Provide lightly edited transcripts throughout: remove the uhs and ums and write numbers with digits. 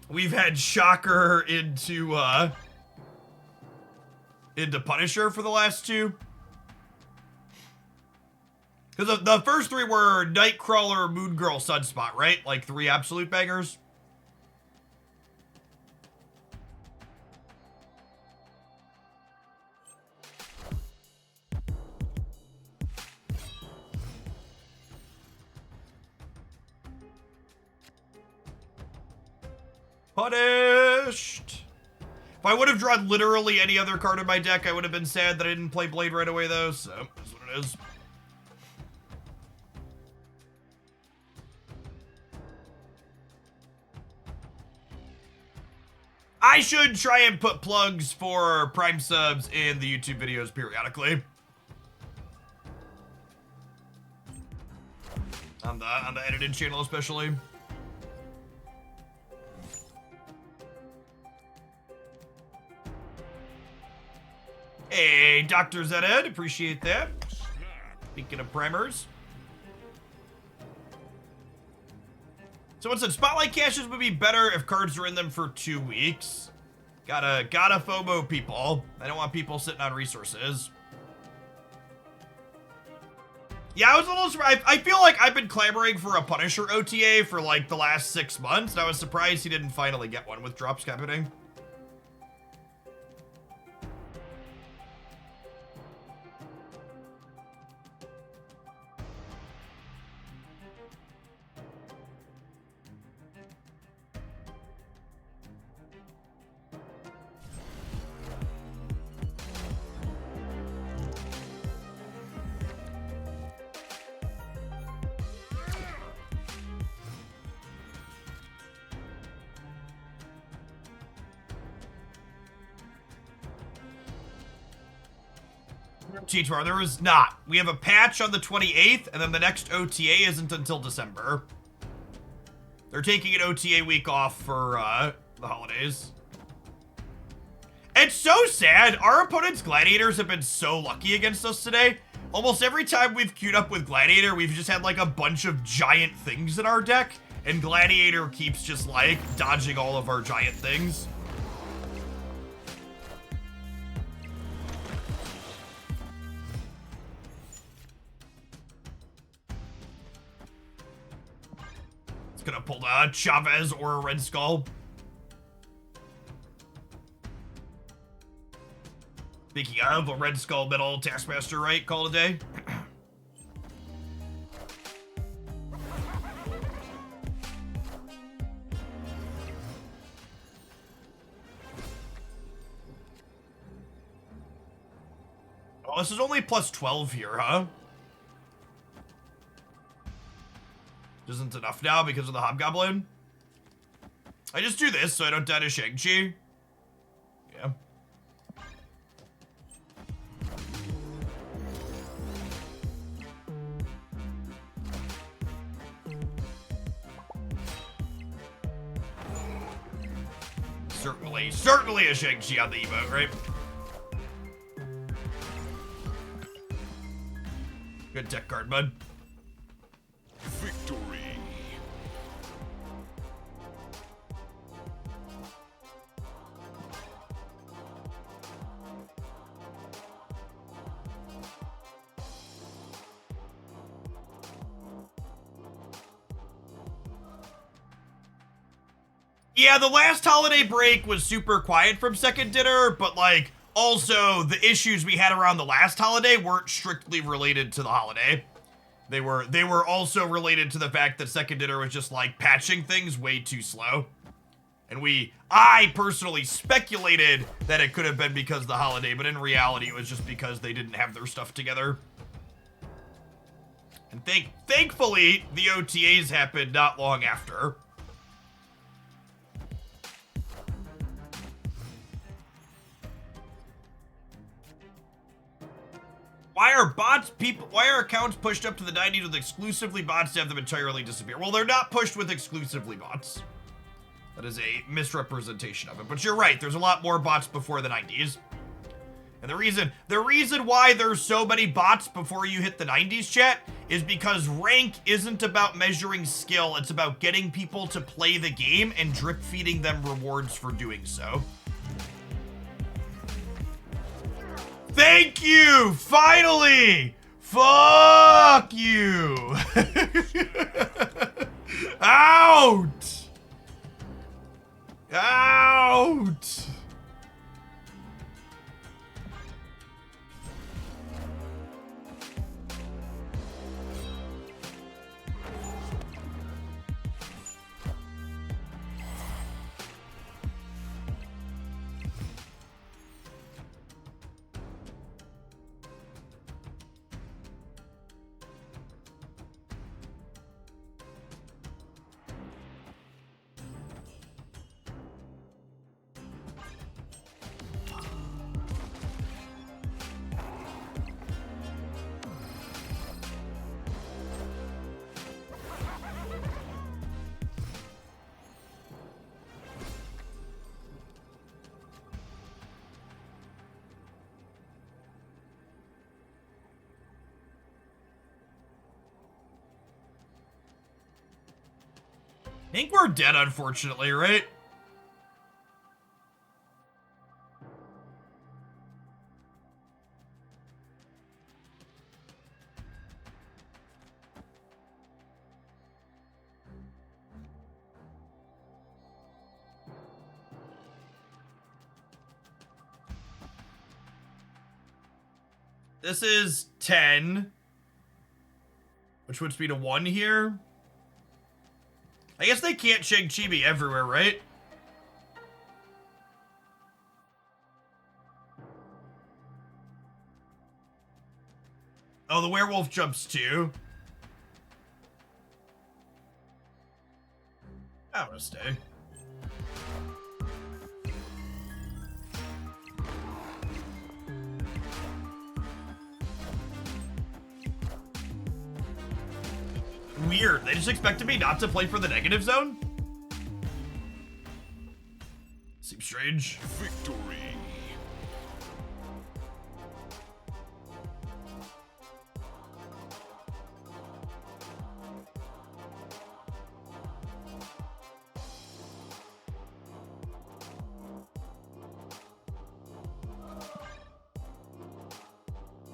We've had Shocker into Punisher for the last two. Because the first three were Nightcrawler, Moon Girl, Sunspot, right? Like 3 absolute bangers. Punished! If I would have drawn literally any other card in my deck, I would have been sad that I didn't play Blade right away, though, so that's what it is. I should try and put plugs for Prime subs in the YouTube videos periodically. On the edited channel especially. Hey, Dr. Zed, appreciate that. Speaking of primers. Someone said Spotlight caches would be better if cards are in them for 2 weeks. Gotta FOMO people. I don't want people sitting on resources. Yeah, I was a little surprised. I feel like I've been clamoring for a Punisher OTA for like the last 6 months, and I was surprised he didn't finally get one with drops happening. Cheetor, there is not. We have a patch on the 28th, and then the next OTA isn't until December. They're taking an OTA week off for the holidays. It's so sad. Our opponent's Gladiators have been so lucky against us today. Almost every time we've queued up with Gladiator, we've just had like a bunch of giant things in our deck, and Gladiator keeps just like dodging all of our giant things. Gonna pull a Chavez or a Red Skull. Speaking of, a Red Skull middle Taskmaster, right? Call it a day. Oh, this is only plus 12 here, huh? Isn't enough now because of the Hobgoblin. I just do this so I don't die to Shang-Chi. Yeah. Certainly a Shang-Chi on the emote, right? Good tech card, bud. Victory. Yeah, the last holiday break was super quiet from Second Dinner, but like also the issues we had around the last holiday weren't strictly related to the holiday. They were also related to the fact that Second Dinner was just like patching things way too slow. And I personally speculated that it could have been because of the holiday, but in reality it was just because they didn't have their stuff together. And thankfully the OTAs happened not long after. Why are accounts pushed up to the 90s with exclusively bots to have them entirely disappear? Well, they're not pushed with exclusively bots. That is a misrepresentation of it. But you're right, there's a lot more bots before the 90s. And the reason why there's so many bots before you hit the 90s, chat, is because rank isn't about measuring skill. It's about getting people to play the game and drip feeding them rewards for doing so. Thank you! Finally! Fuck you! Out! Out! I think we're dead, unfortunately, right? This is 10, which puts me to 1 here. I guess they can't Shang-Chi be everywhere, right? Oh, the werewolf jumps too. I'm gonna stay. Weird. They just expected me not to play for the negative zone? Seems strange. Victory.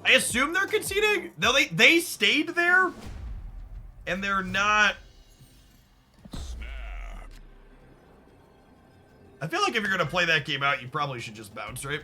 I assume they're conceding? No, they stayed there? And they're not... Snap. I feel like if you're gonna play that game out, you probably should just bounce, right?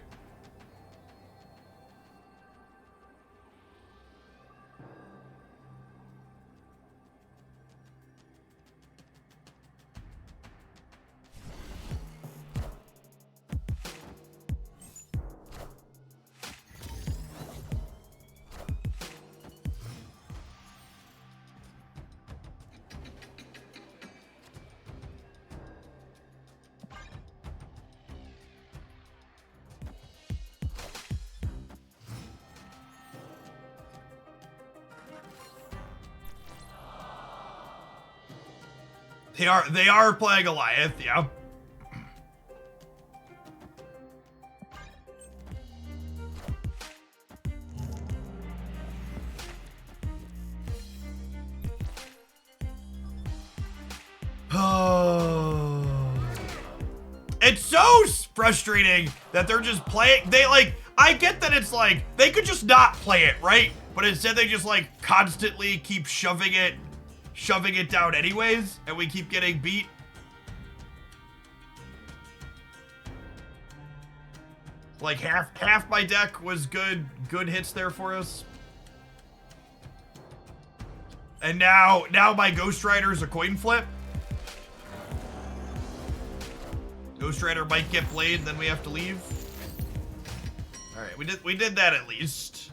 They are playing Goliath, yeah. It's so frustrating that they're just playing. I get that it's like, they could just not play it, right? But instead they just like constantly keep shoving it down anyways, and we keep getting beat. Like half my deck was good hits there for us. And now my Ghost Rider is a coin flip. Ghost Rider might get played, then we have to leave. All right, we did that at least.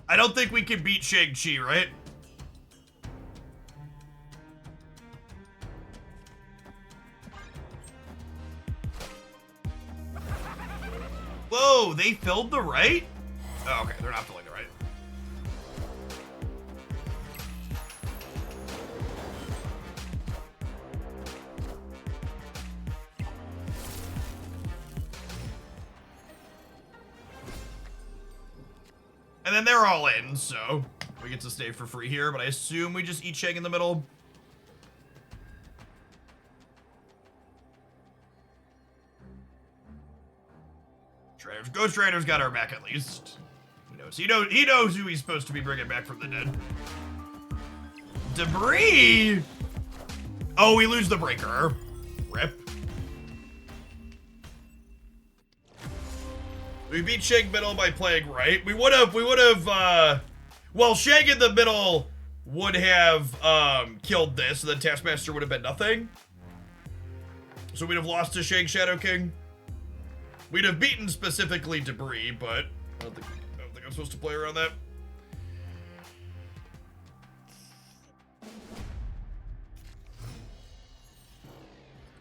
I don't think we can beat Shang-Chi, right? Whoa, they filled the right? Oh, okay, they're not filling the right. And then they're all in, so we get to stay for free here, but I assume we just eat Shang in the middle. Ghost Rider's got our back at least. He knows who he's supposed to be bringing back from the dead. Debris! Oh, we lose the breaker. Rip. We beat Shang middle by playing right. We would have, well, Shang in the middle would have killed this, and then Taskmaster would have been nothing. So we'd have lost to Shang Shadow King. We'd have beaten specifically Debris, but I don't think I'm supposed to play around that.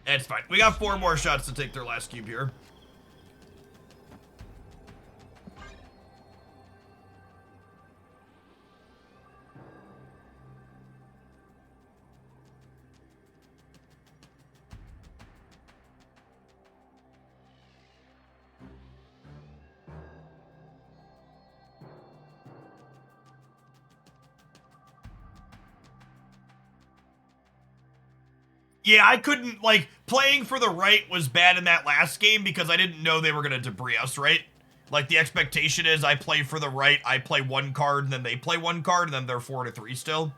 It's fine. We got 4 more shots to take their last cube here. Yeah, I couldn't, like, playing for the right was bad in that last game because I didn't know they were going to debris us, right? Like, the expectation is I play for the right, I play 1 card, and then they play 1 card, and then they're 4-3 still.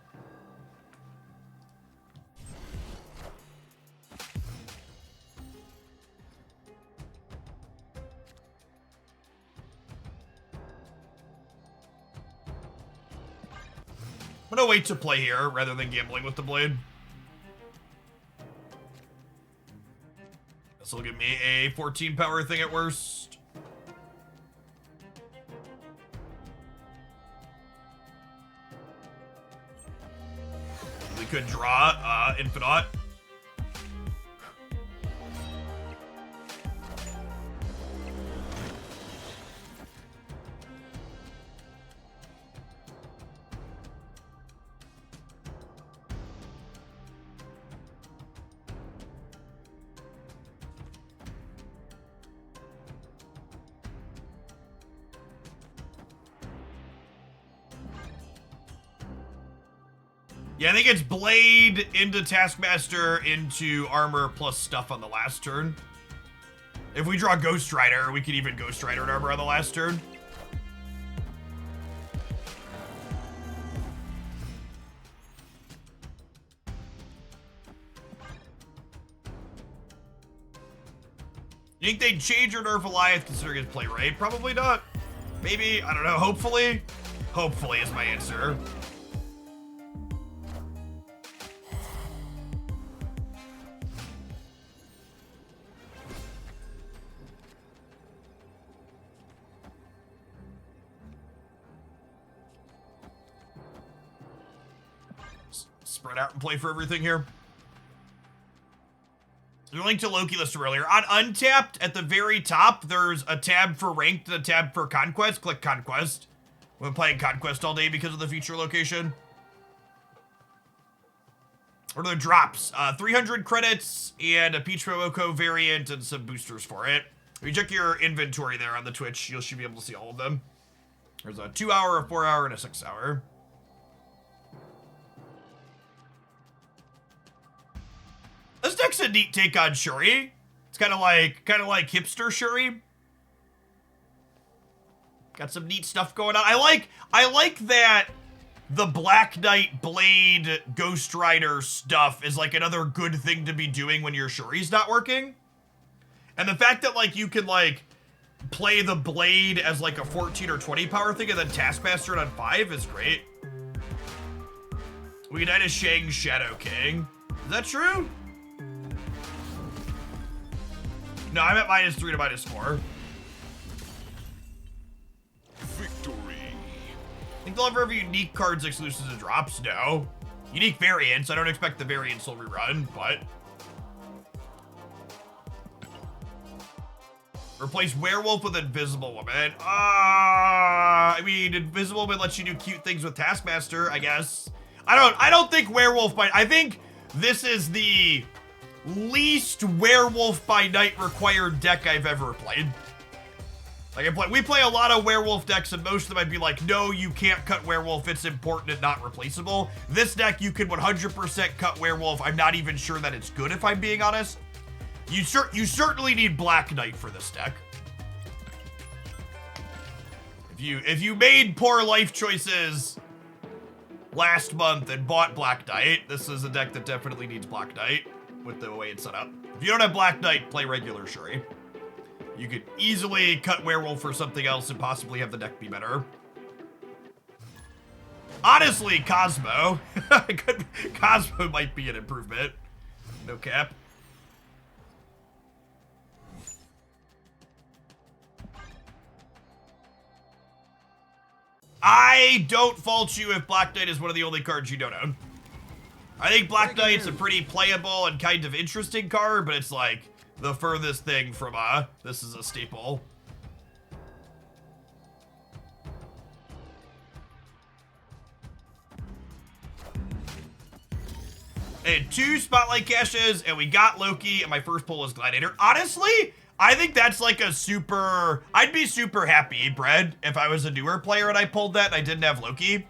I'm gonna wait to play here rather than gambling with the blade. This will give me a 14 power thing at worst. We could draw Infinite. Yeah, I think it's Blade into Taskmaster into armor plus stuff on the last turn. If we draw Ghost Rider, we could even Ghost Rider and armor on the last turn. You think they'd change or nerf Alliance considering his play right? Probably not. Maybe, I don't know, hopefully. Hopefully is my answer. Spread out and play for everything here. There's a link to Loki listed earlier. On Untapped, at the very top, there's a tab for Ranked and a tab for Conquest. Click Conquest. We've been playing Conquest all day because of the feature location. What are the drops? 300 credits and a Peach Momoko variant and some boosters for it. If you check your inventory there on the Twitch, you should be able to see all of them. There's a 2-hour, a 4-hour, and a 6-hour. This deck's a neat take on Shuri. It's kind of like hipster Shuri. Got some neat stuff going on. I like that the Black Knight Blade Ghost Rider stuff is like another good thing to be doing when your Shuri's not working. And the fact that like you can like play the Blade as like a 14 or 20 power thing and then Taskmaster it on 5 is great. We can add a Shang Shadow King. Is that true? No, I'm at -3 to -4. Victory. Think they'll ever have unique cards exclusive to drops? No. Unique variants. I don't expect the variants will rerun, but... Replace Werewolf with Invisible Woman. I mean, Invisible Woman lets you do cute things with Taskmaster, I guess. I don't think Werewolf by... I think this is the least Werewolf by Night required deck I've ever played. Like, we play a lot of werewolf decks, and most of them I'd be like, no, you can't cut werewolf. It's important and not replaceable. This deck, you could 100% cut werewolf. I'm not even sure that it's good, if I'm being honest. You certainly need Black Knight for this deck. If you made poor life choices last month and bought Black Knight, this is a deck that definitely needs Black Knight with the way it's set up. If you don't have Black Knight, play regular Shuri. You could easily cut werewolf for something else and possibly have the deck be better. Honestly, Cosmo. Cosmo might be an improvement. No cap. I don't fault you if Black Knight is one of the only cards you don't own. I think Black Knight's a pretty playable and kind of interesting card, but it's like the furthest thing from this is a staple. And 2 Spotlight caches, and we got Loki, and my first pull was Gladiator. Honestly, I think that's like a super... I'd be super happy, Brad, if I was a newer player and I pulled that and I didn't have Loki.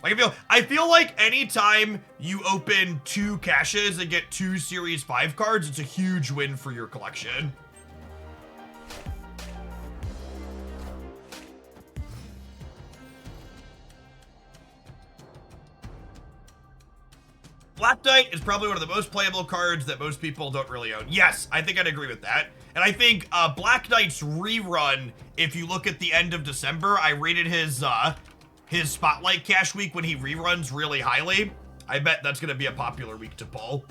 Like, I feel like anytime you open 2 caches and get 2 Series 5 cards, it's a huge win for your collection. Black Knight is probably one of the most playable cards that most people don't really own. Yes, I think I'd agree with that. And I think Black Knight's rerun, if you look at the end of December, I rated his Spotlight Cache week when he reruns really highly. I bet that's going to be a popular week to pull.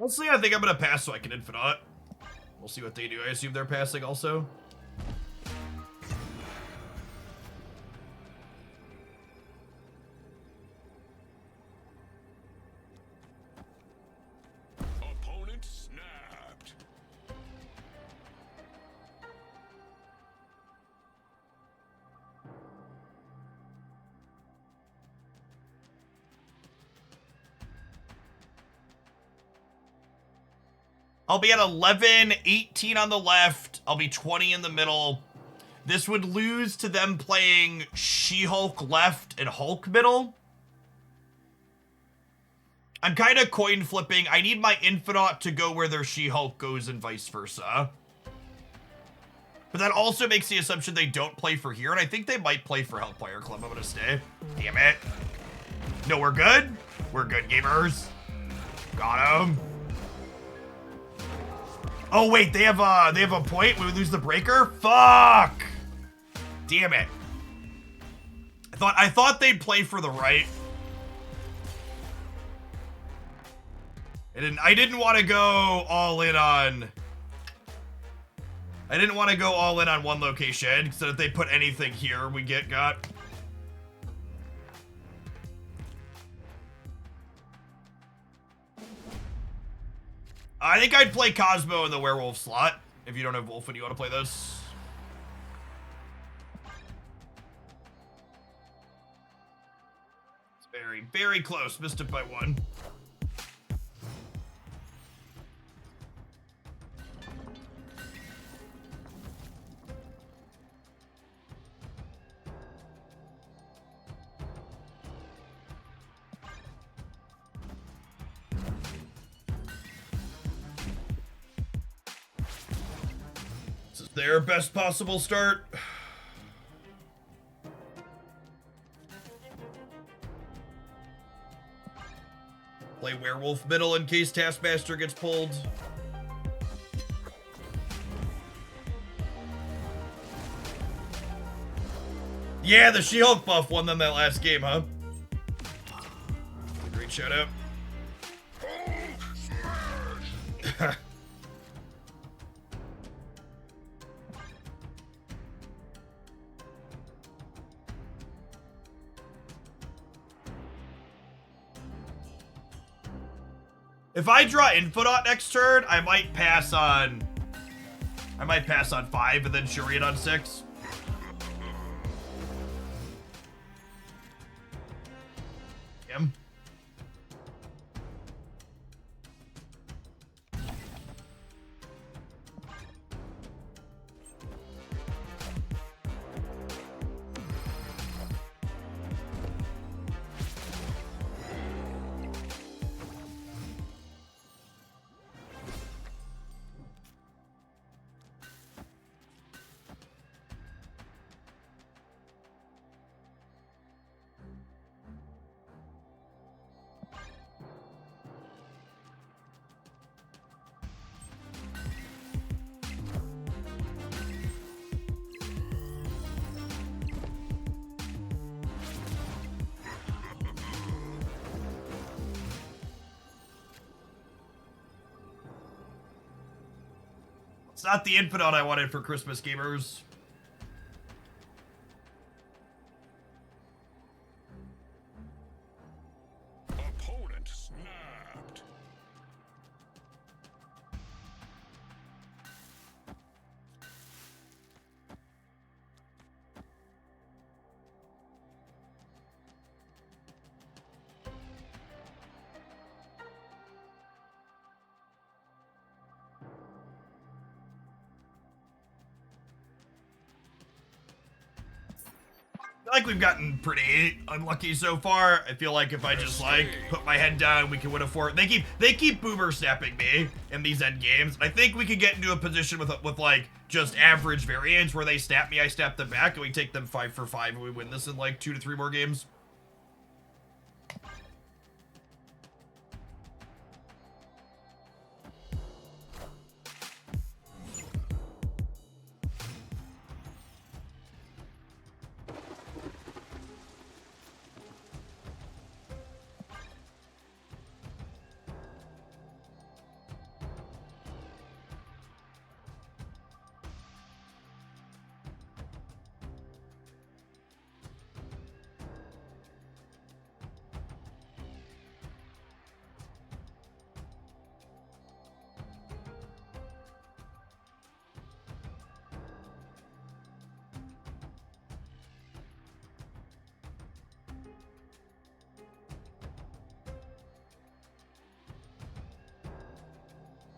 Honestly, I think I'm gonna pass so I can infinite. We'll see what they do. I assume they're passing also. Opponent snapped. I'll be at 11, 18 on the left. I'll be 20 in the middle. This would lose to them playing She-Hulk left and Hulk middle. I'm kind of coin flipping. I need my Infinite to go where their She-Hulk goes and vice versa. But that also makes the assumption they don't play for here, and I think they might play for Hellfire Club. I'm gonna stay. Damn it. No, we're good. We're good, gamers. Got him. Oh wait, they have a point when we lose the breaker? Fuck! Damn it. I thought they'd play for the right. I didn't want to go all in on... I didn't want to go all in on one location, so that if they put anything here, we got. I think I'd play Cosmo in the werewolf slot, if you don't have wolf and you want to play this. It's very, very close. Missed it by 1. Their best possible start. Play werewolf middle in case Taskmaster gets pulled. Yeah, the She-Hulk buff won them that last game, huh? Great shout out. If I draw Infodot next turn, I might pass on 5 and then Shuri on 6. Him. It's not the Infodot I wanted for Christmas, gamers. Opponent snapped. I feel like we've gotten pretty unlucky so far. I feel like if I just like put my head down, we can win a 4. They keep boomer snapping me in these end games. I think we could get into a position with like just average variance where they snap me, I snap them back, and we take them 5 for 5, and we win this in like 2 to 3 more games.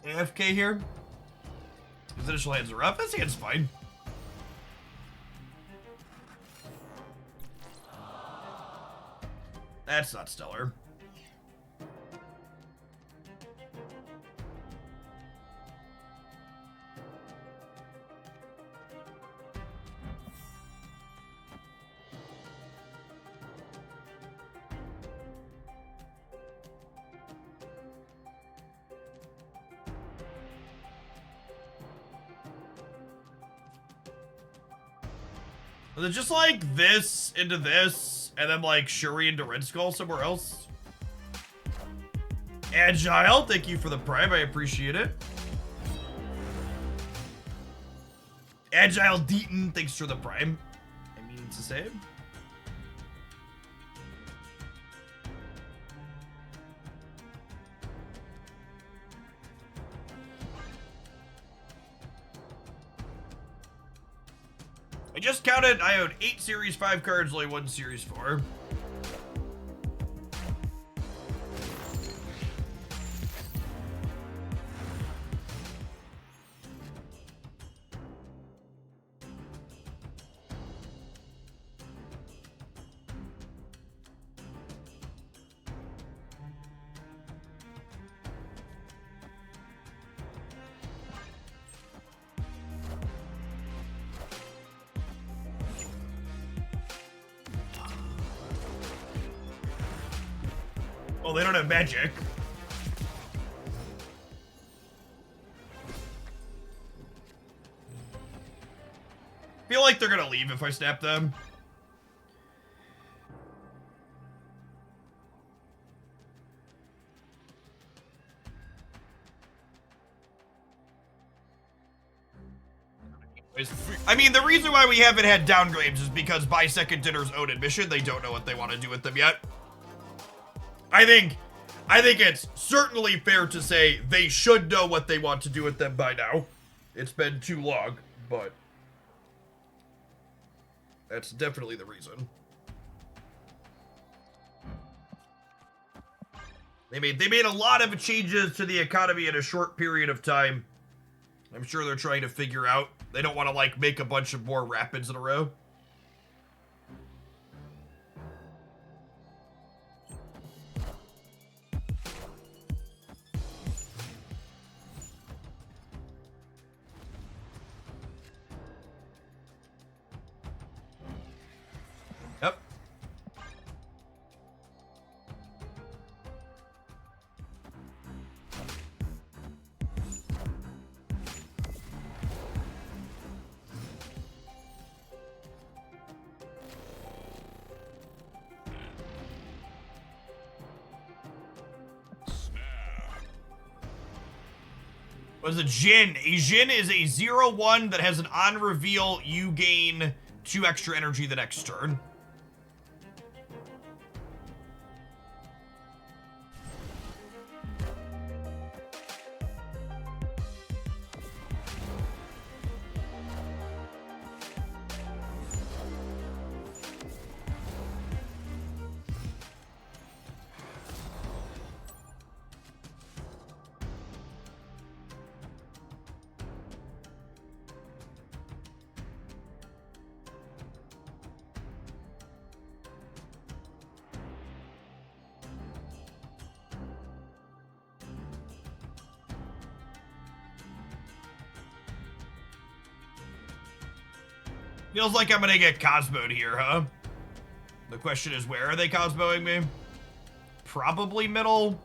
AFK here. His initial hands are up. His hand's fine. That's not stellar. Was it just like this into this, and then like Shuri into Red Skull somewhere else? Agile, thank you for the prime, I appreciate it. Agile Deaton, thanks for the prime. I mean to say. I just counted, I owed 8 Series 5 cards, only 1 Series 4. Oh, they don't have magic. Feel like they're gonna leave if I snap them. I mean, the reason why we haven't had downgrades is because by Second Dinner's own admission, they don't know what they want to do with them yet. I think it's certainly fair to say they should know what they want to do with them by now. It's been too long, but that's definitely the reason. They made a lot of changes to the economy in a short period of time. I'm sure they're trying to figure out. They don't want to, like, make a bunch of more rapids in a row. Yep. Was a Jin. A Jin is a 0/1 that has an on reveal, you gain 2 extra energy the next turn. Feels like I'm gonna get Cosmo'd here, huh? The question is, where are they Cosmoing me? Probably middle.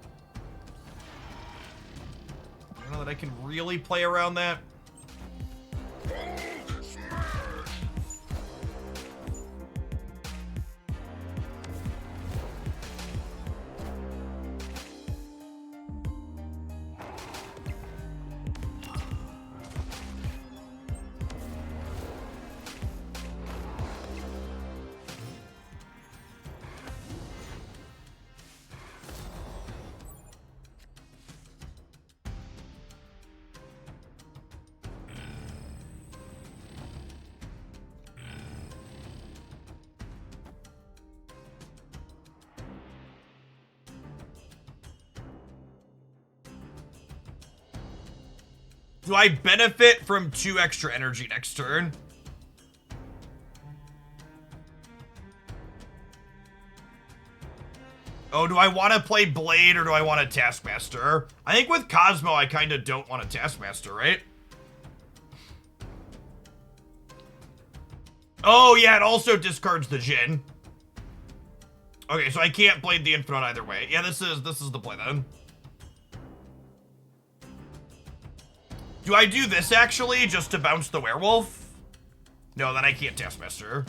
I don't know that I can really play around that. Do I benefit from 2 extra energy next turn? Oh, do I want to play Blade or do I want a Taskmaster? I think with Cosmo, I kind of don't want a Taskmaster, right? Oh, yeah, it also discards the Jin. Okay, so I can't Blade the Infinite either way. Yeah, this is the play then. Do I do this, actually, just to bounce the Werewolf? No, then I can't Taskmaster.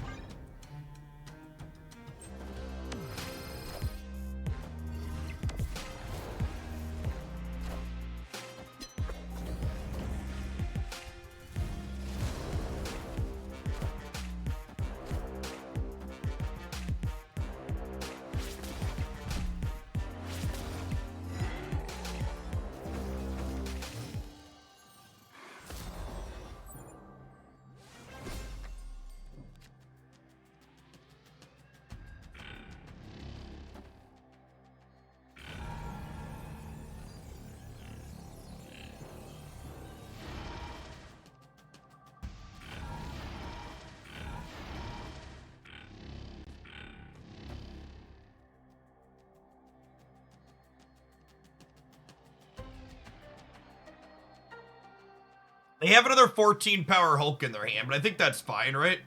They have another 14 power Hulk in their hand, but I think that's fine, right?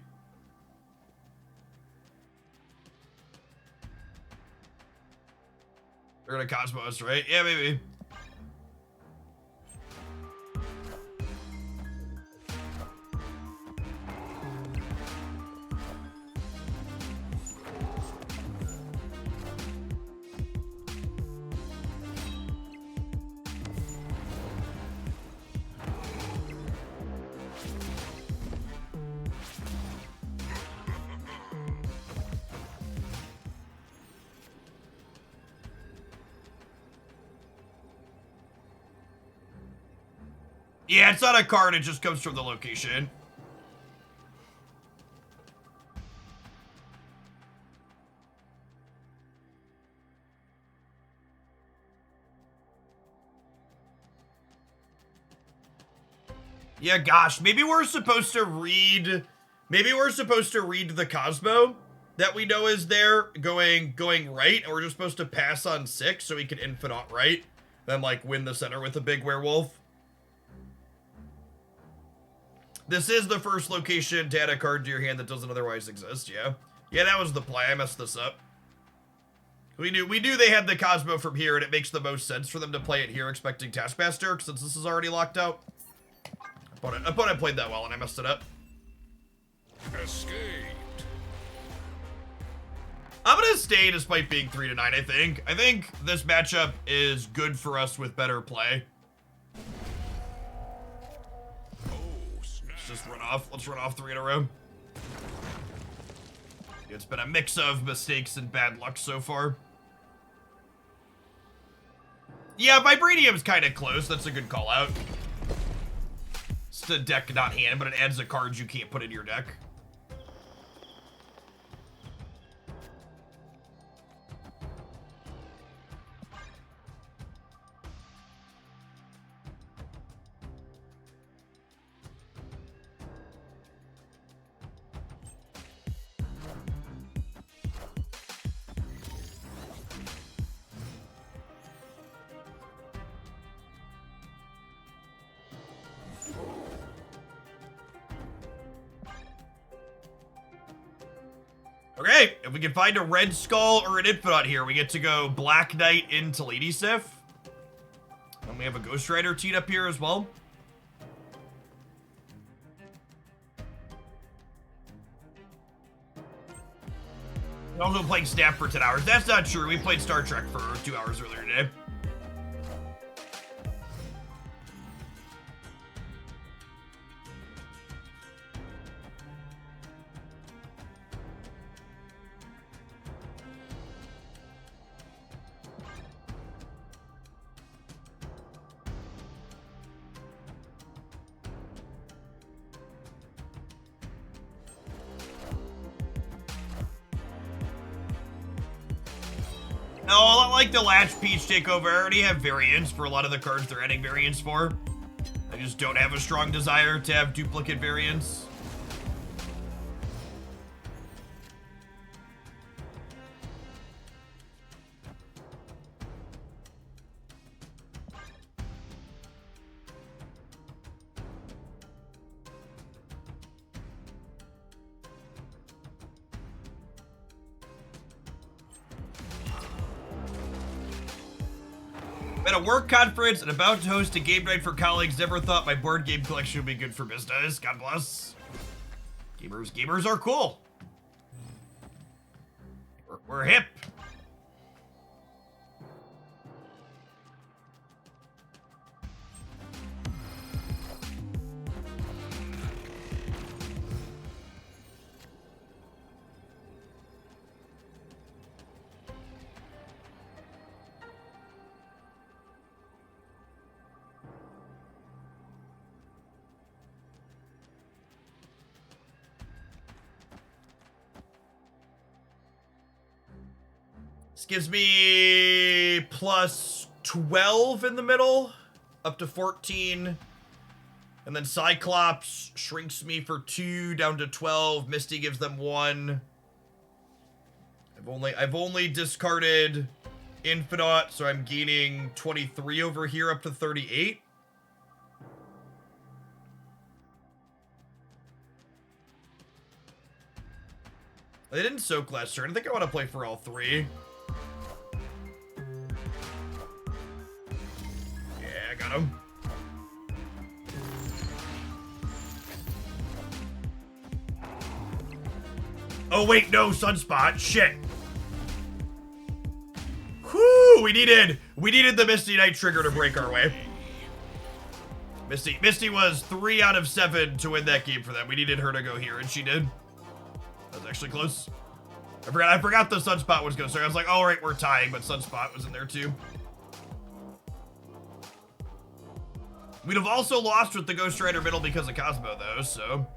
They're gonna Cosmos, right? Yeah, maybe. Yeah, it's not a card, it just comes from the location. Yeah, gosh, maybe we're supposed to read the Cosmo that we know is there going right, and we're just supposed to pass on 6 so we can infinite right, then like win the center with a big werewolf. This is the first location to add a card to your hand that doesn't otherwise exist, yeah. Yeah, that was the play. I messed this up. We knew they had the Cosmo from here, and it makes the most sense for them to play it here expecting Taskmaster, since this is already locked out. Opponent played that well, and I messed it up. Escaped. I'm gonna stay despite being 3-9, I think. I think this matchup is good for us with better play. Let's just run off. Let's run off 3 in a row. It's been a mix of mistakes and bad luck so far. Yeah, Vibranium's kind of close. That's a good call out. It's a deck, not hand, but it adds a card you can't put in your deck. Okay, if we can find a Red Skull or an Infinite here, we get to go Black Knight into Lady Sif. And we have a Ghost Rider teed up here as well. We're also playing Snap for 10 hours. That's not true. We played Star Trek for 2 hours earlier today. No, a lot like the Latch Peach takeover, I already have variants for a lot of the cards they're adding variants for. I just don't have a strong desire to have duplicate variants. At a work conference and about to host a game night for colleagues, never thought my board game collection would be good for business. God bless. Gamers are cool. We're hip. This gives me plus 12 in the middle, up to 14. And then Cyclops shrinks me for 2 down to 12. Misty gives them 1. I've only discarded Infinite, so I'm gaining 23 over here up to 38. They didn't soak last turn. I think I want to play for all 3. Yeah, got him. Oh wait, no, Sunspot. Shit. Whew, we needed the Misty Knight trigger to break our way. Misty was 3 out of 7 to win that game for them. We needed her to go here, and she did. That was actually close. I forgot the Sunspot was gonna start. I was like, all right, we're tying, but Sunspot was in there too. We'd have also lost with the Ghost Rider middle because of Cosmo, though, so...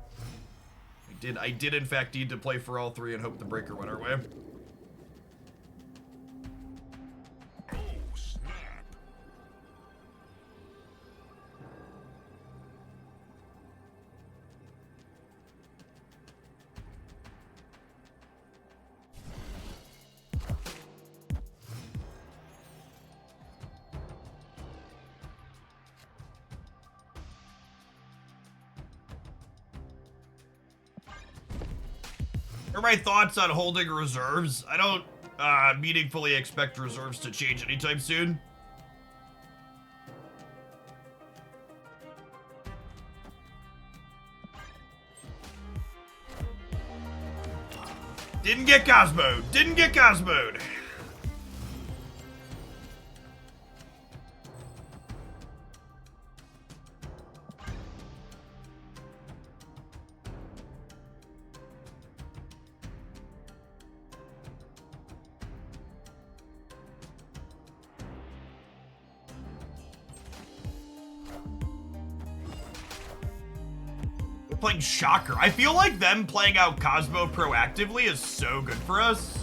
I did in fact need to play for all three and hope the breaker went our way. Oh, snap. What are my thoughts on holding reserves? I don't meaningfully expect reserves to change anytime soon. Didn't get Cosmo'd. Didn't get Cosmo'd. Playing Shocker. I feel like them playing out Cosmo proactively is so good for us.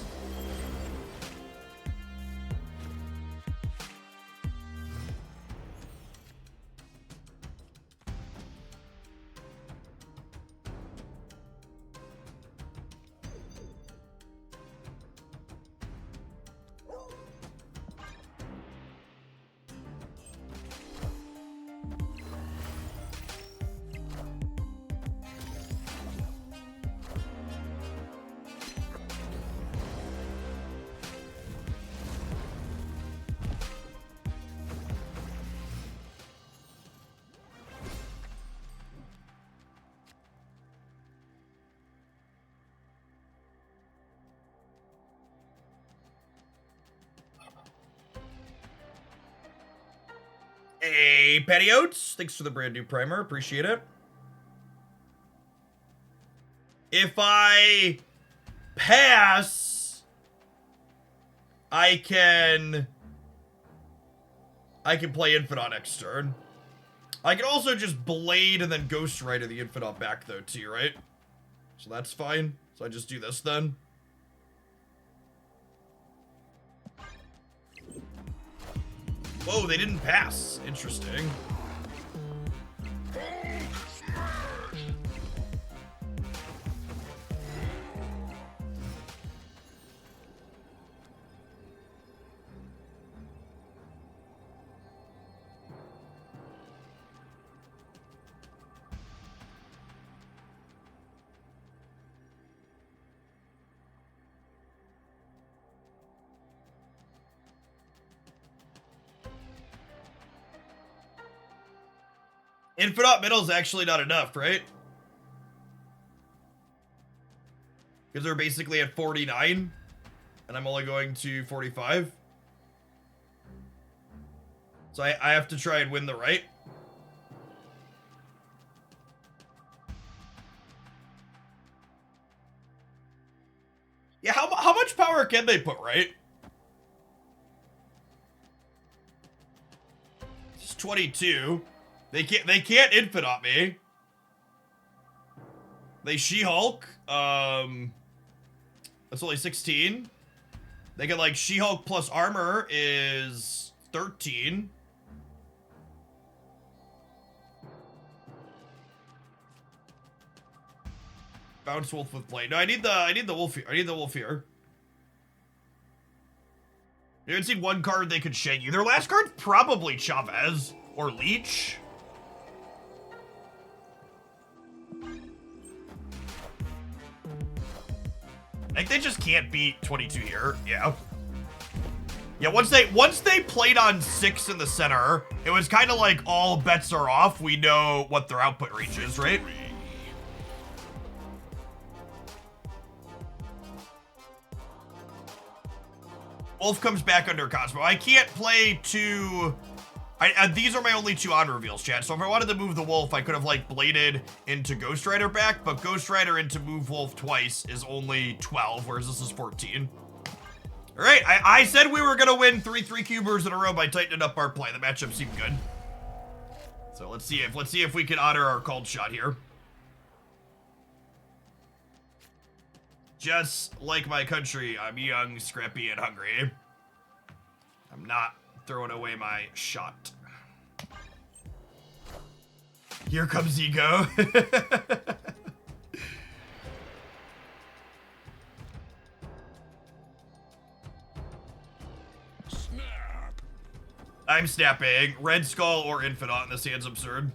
Hey, Petty Oats. Thanks for the brand new primer. Appreciate it. If I pass, I can play Infidot next turn. I can also just Blade and then Ghost Rider the Infidot back though too, right? So that's fine. So I just do this then. Whoa, they didn't pass. Interesting. Infidot middle is actually not enough, right? Because they're basically at 49, and I'm only going to 45. So I have to try and win the right. Yeah, how much power can they put, right? It's 22. They can't Infidot me. They She-Hulk. That's only 16. They get like She-Hulk plus armor is 13. Bounce Wolf with Blade. No, I need the wolf here. I need the wolf here. You haven't seen one card they could Shaggy. Their last card's probably Chavez or Leech. Like they just can't beat 22 here. Yeah. Yeah, once they played on 6 in the center, it was kind of like all bets are off. We know what their output reach is, right? Wolf comes back under Cosmo. I can't play two... these are my only 2 on reveals, chat. So if I wanted to move the Wolf, I could have like bladed into Ghost Rider back, but Ghost Rider into move Wolf twice is only 12, whereas this is 14. All right, I said we were gonna win 3 3-cubers in a row by tightening up our play. The matchup seemed good. So let's see if we can honor our called shot here. Just like my country, I'm young, scrappy, and hungry. I'm not throwing away my shot. Here comes ego. Snap. I'm snapping. Red Skull or Infinite in this hand's absurd.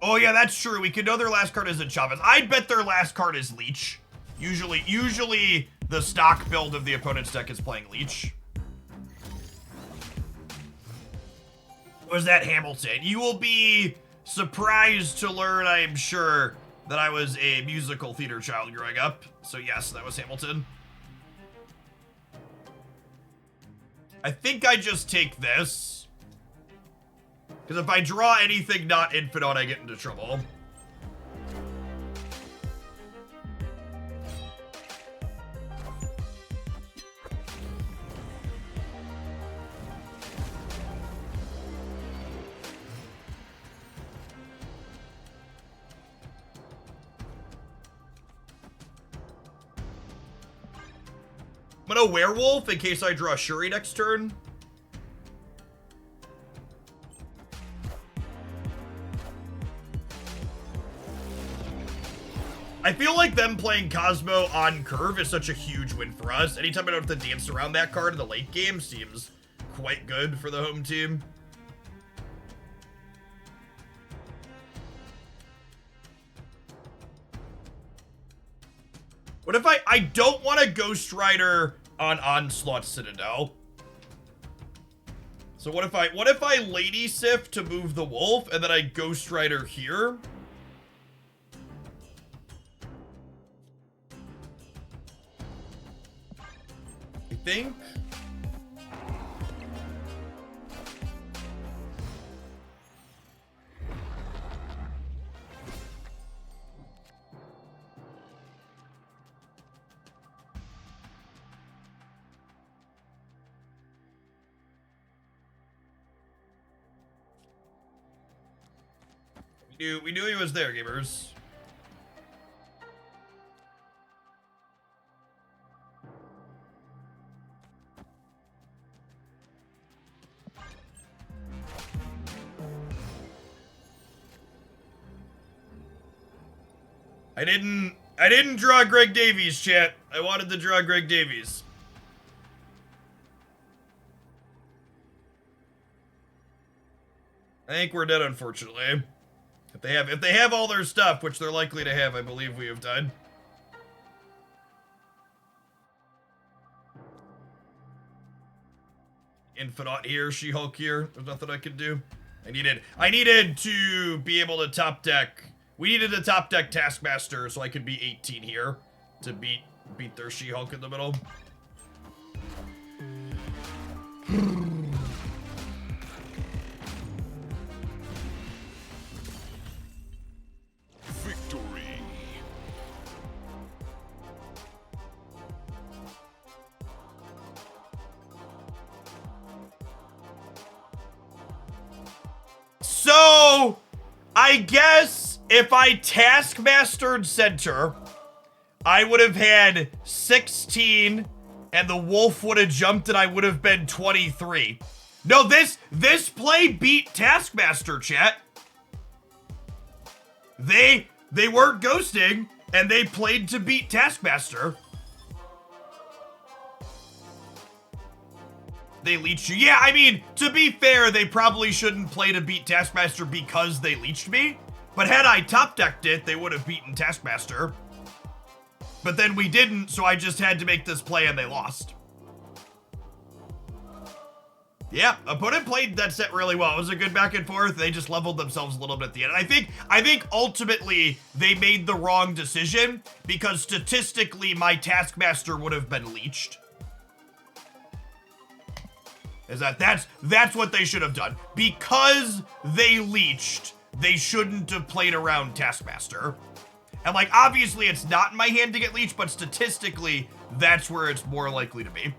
Oh yeah, that's true. We can know their last card isn't Chavez. I'd bet their last card is Leech. Usually the stock build of the opponent's deck is playing Leech. Was that Hamilton? You will be surprised to learn, I am sure, that I was a musical theater child growing up. So yes, that was Hamilton. I think I just take this. Because if I draw anything not Infinite, I get into trouble. I'm gonna Werewolf in case I draw Shuri next turn. I feel like them playing Cosmo on curve is such a huge win for us. Anytime I don't have to dance around that card in the late game seems quite good for the home team. What if I don't want a Ghost Rider on Onslaught Citadel? So what if I Lady Sif to move the Wolf and then I Ghost Rider here? I think. We knew he was there, gamers. I didn't draw Greg Davies, chat. I wanted to draw Greg Davies. I think we're dead, unfortunately. If they have all their stuff, which they're likely to have, I believe we have died. Infinite here, She-Hulk here. There's nothing I could do. I needed to be able to top deck. We needed a top deck Taskmaster so I could be 18 here to beat their She-Hulk in the middle. Victory. So, I guess if I Taskmastered center, I would have had 16 and the Wolf would have jumped and I would have been 23. No, this play beat Taskmaster, chat. They weren't ghosting and they played to beat Taskmaster. They leached you. Yeah, I mean, to be fair, they probably shouldn't play to beat Taskmaster because they leached me. But had I top decked it, they would have beaten Taskmaster. But then we didn't, so I just had to make this play and they lost. Yeah, opponent played that set really well. It was a good back and forth. They just leveled themselves a little bit at the end. And I think ultimately they made the wrong decision because statistically my Taskmaster would have been leached. That's what they should have done. Because they leached, they shouldn't have played around Taskmaster. And like, obviously it's not in my hand to get leached, but statistically, that's where it's more likely to be.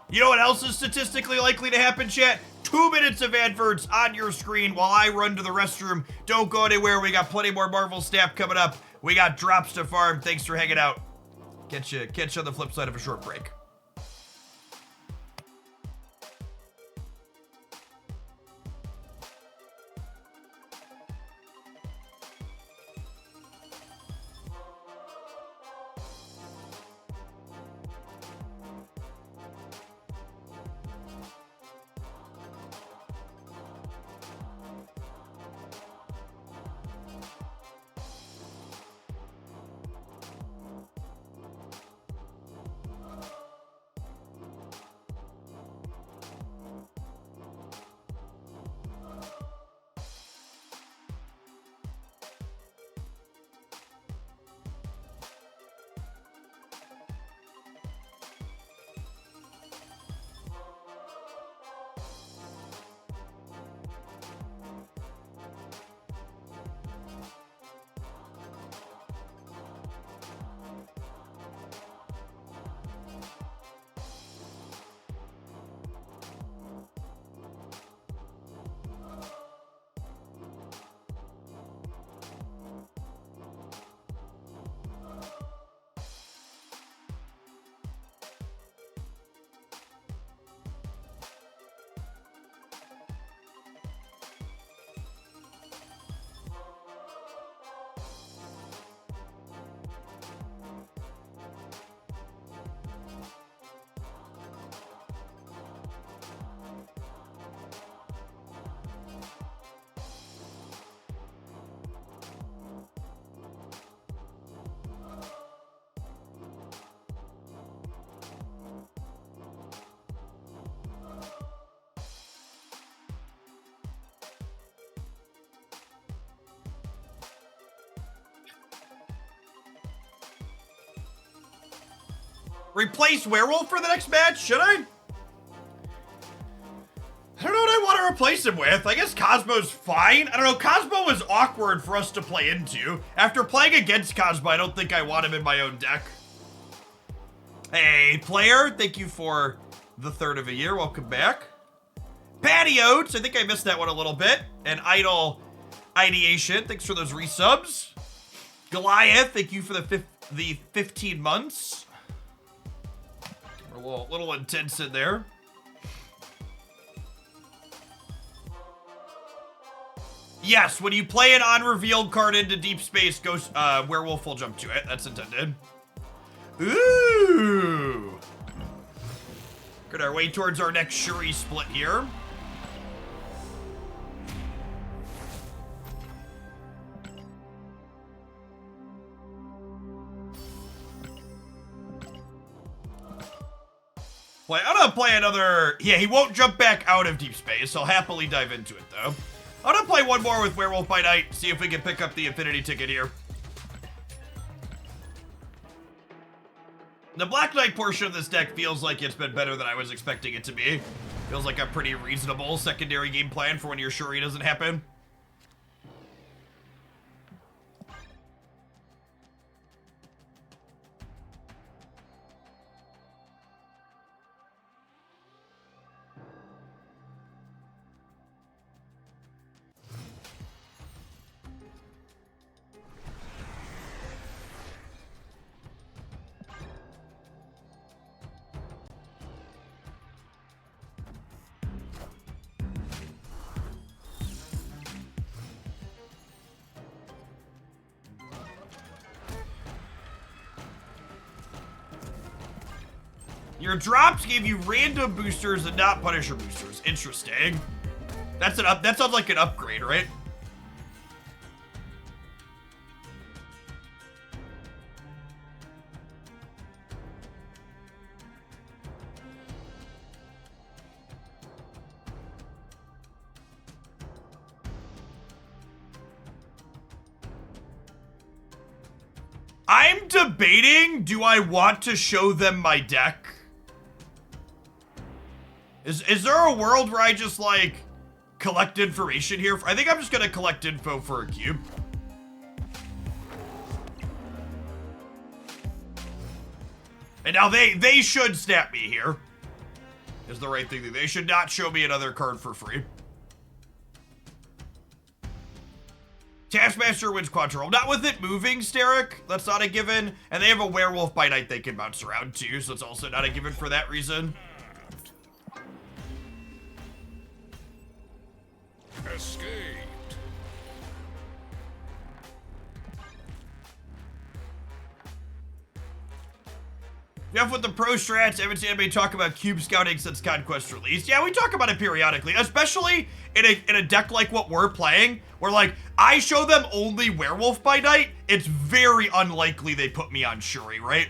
You know what else is statistically likely to happen, chat? 2 minutes of adverts on your screen while I run to the restroom. Don't go anywhere. We got plenty more Marvel Snap coming up. We got drops to farm. Thanks for hanging out. Catch you on the flip side of a short break. Replace Werewolf for the next match? Should I? I don't know what I want to replace him with. I guess Cosmo's fine. I don't know. Cosmo was awkward for us to play into. After playing against Cosmo, I don't think I want him in my own deck. Hey, player. Thank you for the third of a year. Welcome back. Patty Oats. I think I missed that one a little bit. And Idle Ideation. Thanks for those resubs. Goliath. Thank you for the 15 months. We're a little intense in there. Yes, when you play an unrevealed card into deep space, Ghost Werewolf will jump to it. That's intended. Ooh. Good, our way towards our next Shuri split here. I'm gonna play another. Yeah, he won't jump back out of deep space. I'll happily dive into it though. I'm gonna play one more with Werewolf by Night, see if we can pick up the Infinity ticket here. The Black Knight portion of this deck feels like it's been better than I was expecting it to be. Feels like a pretty reasonable secondary game plan for when your Shuri doesn't happen. Your drops gave you random boosters and not Punisher boosters. Interesting. That sounds like an upgrade, right? I'm debating, do I want to show them my deck? Is there a world where I just, like, collect information here? I think I'm just gonna collect info for a cube. And now they should snap me here. Is the right thing to do. They should not show me another card for free. Taskmaster wins Quadrille. Not with it moving, Steric. That's not a given. And they have a Werewolf by Night they can bounce around too, so it's also not a given for that reason. Escaped. Jeff with the pro strats, haven't seen anybody talk about cube scouting since Conquest release. Yeah, we talk about it periodically, especially in a deck like what we're playing, where like, I show them only Werewolf by Night, it's very unlikely they put me on Shuri, right?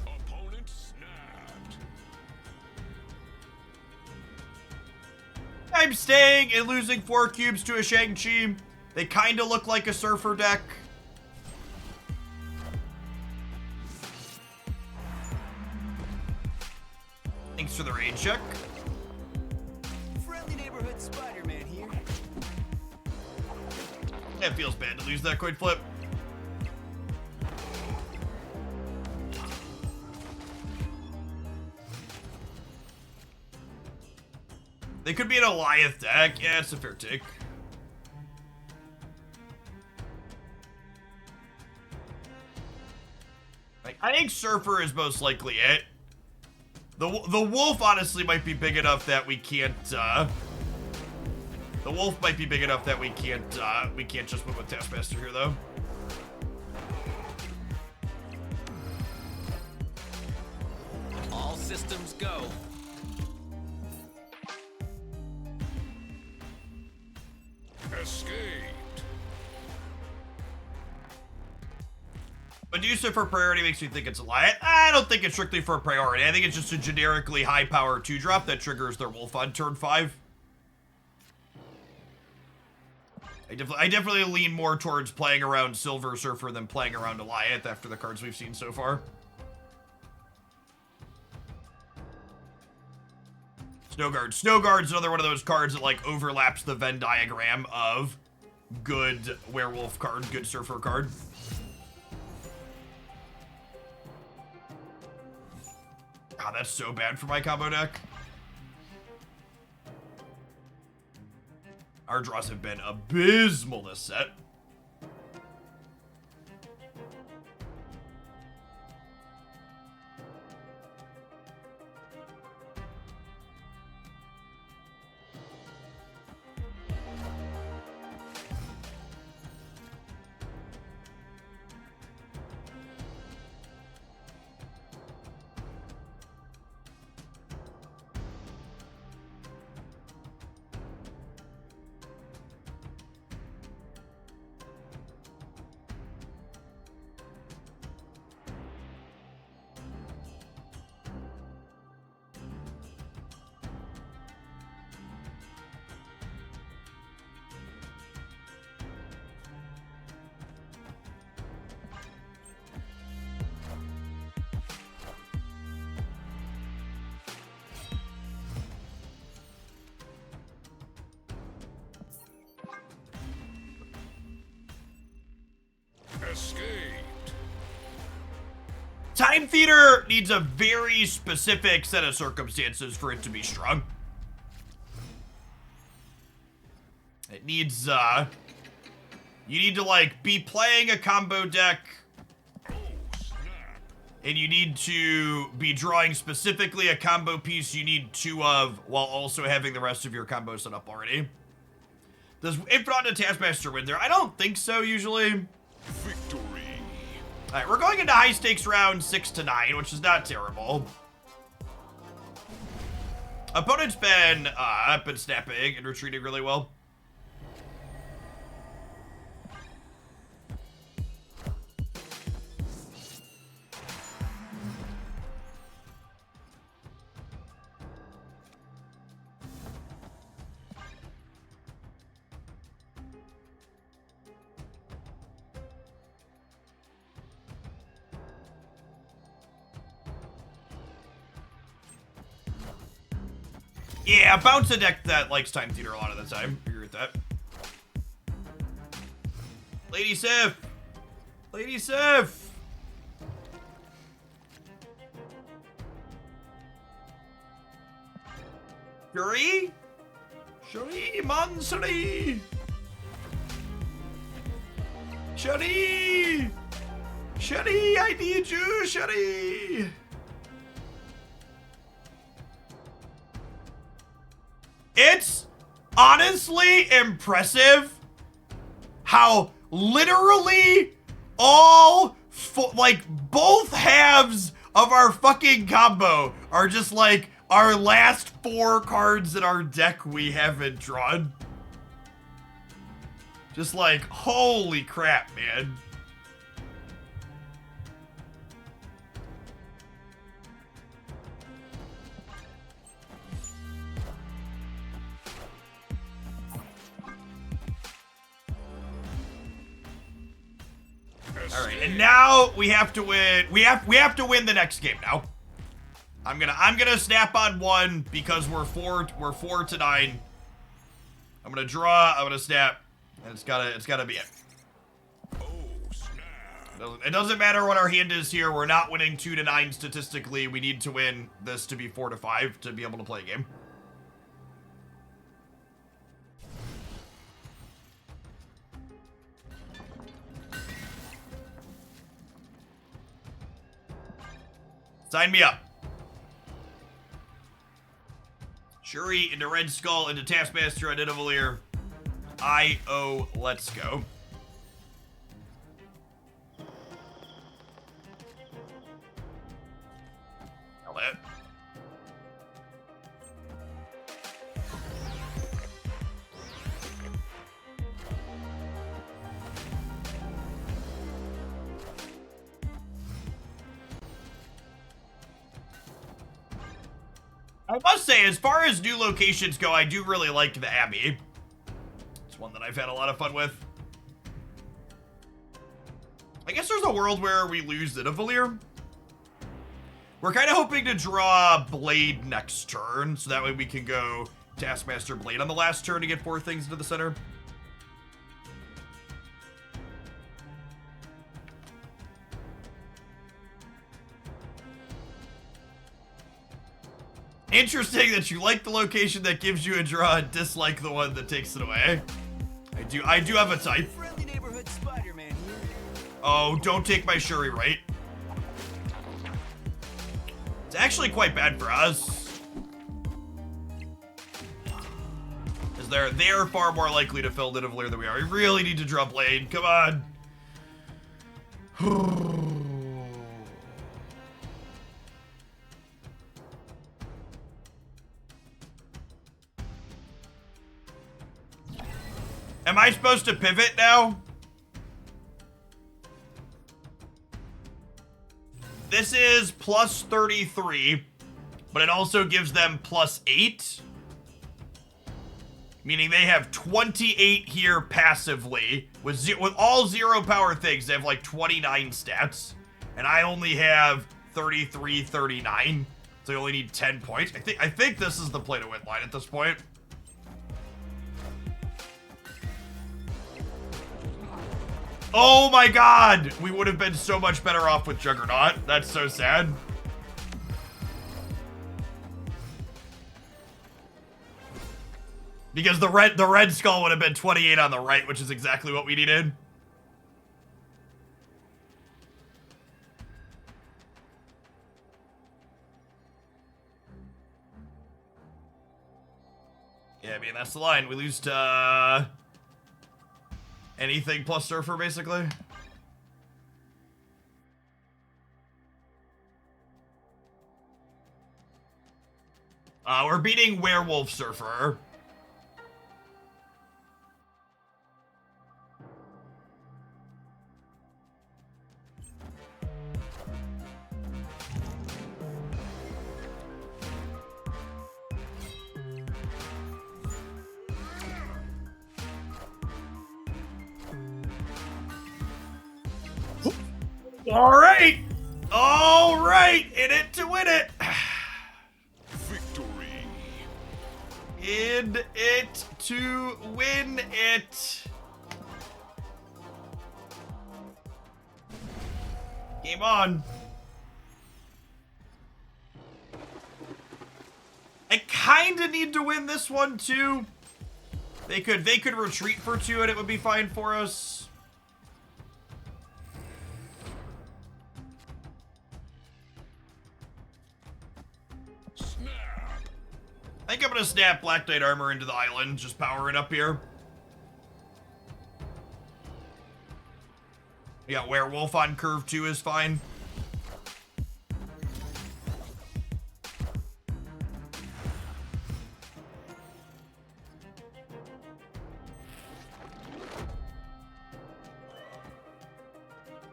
Opponent snapped. I'm staying and losing 4 cubes to a Shang-Chi. They kind of look like a Surfer deck. Thanks for the raid check. Friendly neighborhood Spider-Man here. It feels bad to lose that coin flip. They could be an Goliath deck. Yeah, it's a fair take. I think Surfer is most likely it. The Wolf honestly might be big enough that we can't, the Wolf might be big enough that we can't just win with Taskmaster here, though. All systems go. Escaped. Medusa for priority makes me think it's a lie. I don't think it's strictly for priority. I think it's just a generically high power 2-drop that triggers their Wolf on turn 5. I definitely lean more towards playing around Silver Surfer than playing around Goliath after the cards we've seen so far. Snowguard. Snowguard's another one of those cards that like overlaps the Venn diagram of good Werewolf card, good Surfer card. God, that's so bad for my combo deck. Our draws have been abysmal this set. Escaped. Time Theater needs a very specific set of circumstances for it to be strong. It needs, you need to, like, be playing a combo deck, Oh, snap. and you need to be drawing specifically a combo piece you need 2 of, while also having the rest of your combo set up already. Does Infinite Taskmaster win there? I don't think so, usually. Victory. Alright, we're going into high stakes round 6 to 9, which is not terrible. Opponent's been snapping and retreating really well. Yeah, bounce a deck that likes time theater a lot of the time. I agree with that. Lady Sif! Lady Sif! Shuri? Shuri, Mansuri! Shuri! Shuri, I need you, Shuri! It's honestly impressive how literally all, both halves of our fucking combo are just like our last 4 cards in our deck we haven't drawn. Just like, holy crap, man. All right, and now we have to win. We have to win the next game now. I'm gonna snap on 1 because we're 4 to 9. I'm gonna draw. I'm gonna snap, and it's gotta be it. Oh, snap. It doesn't matter what our hand is here. We're not winning 2 to 9 statistically. We need to win this to be 4 to 5 to be able to play a game. Sign me up. Shuri into Red Skull into Taskmaster on Nidavellir. I-O, let's go. Hell it. I must say, as far as new locations go, I do really like the Abbey. It's one that I've had a lot of fun with. I guess there's a world where we lose Nidavellir. We're kind of hoping to draw Blade next turn, so that way we can go Taskmaster Blade on the last turn to get 4 things into the center. Interesting that you like the location that gives you a draw and dislike the one that takes it away. I do have a type. Friendly neighborhood Spider-Man here. Oh, don't take my Shuri, right? It's actually quite bad for us. Because they're far more likely to fill Nidavellir than we are. We really need to draw Blade. Come on. Am I supposed to pivot now? This is plus 33, but it also gives them plus 8. Meaning they have 28 here passively. With all 0 power things, they have like 29 stats. And I only have 33, 39. So you only need 10 points. I think this is the play to win line at this point. Oh my god! We would have been so much better off with Juggernaut. That's so sad. Because the red skull would have been 28 on the right, which is exactly what we needed. Yeah, I mean, that's the line. We lose to anything plus Surfer, basically. We're beating Werewolf Surfer. All right, in it to win it. Victory. In it to win it. Game on. I kinda need to win this one too. They could retreat for 2 and it would be fine for us. I think I'm gonna snap Black Knight Armor into the island, just power it up here. Yeah, Werewolf on curve 2 is fine.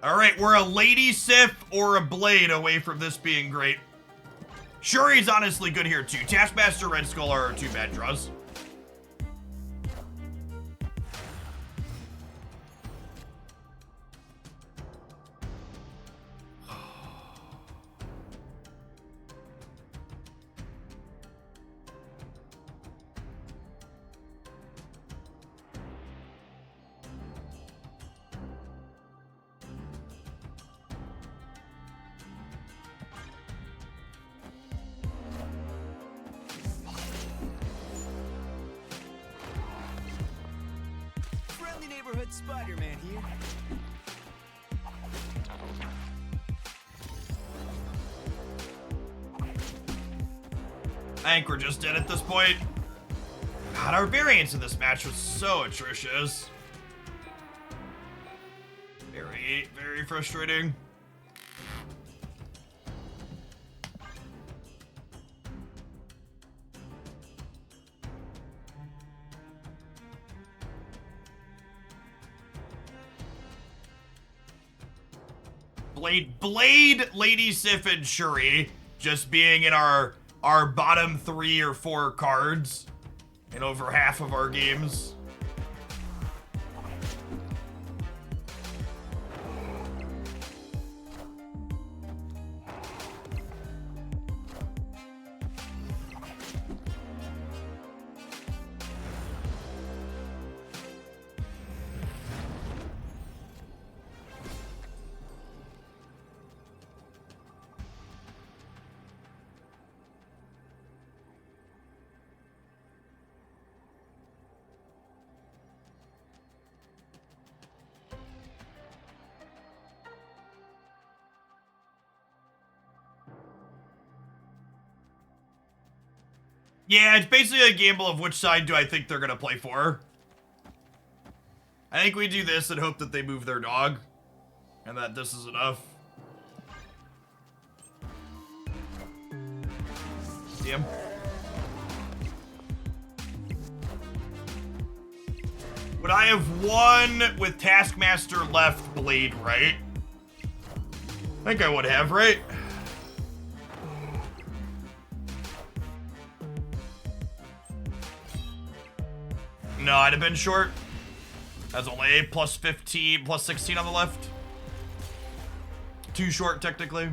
Alright, we're a Lady Sif or a Blade away from this being great. Shuri's honestly good here too. Taskmaster, Red Skull are 2 bad draws. Friendly neighborhood Spider-Man here. I think we're just dead at this point. God, our variance in this match was so atrocious. Very, very frustrating. Blade, Lady Sif, and Shuri just being in our bottom 3 or 4 cards in over half of our games. Yeah, it's basically a gamble of which side do I think they're gonna play for. I think we do this and hope that they move their dog, and that this is enough. See him? Would I have won with Taskmaster left, Blade right? I think I would have, right? No, I'd have been short. That's only a plus 15, plus 16 on the left. Too short, technically.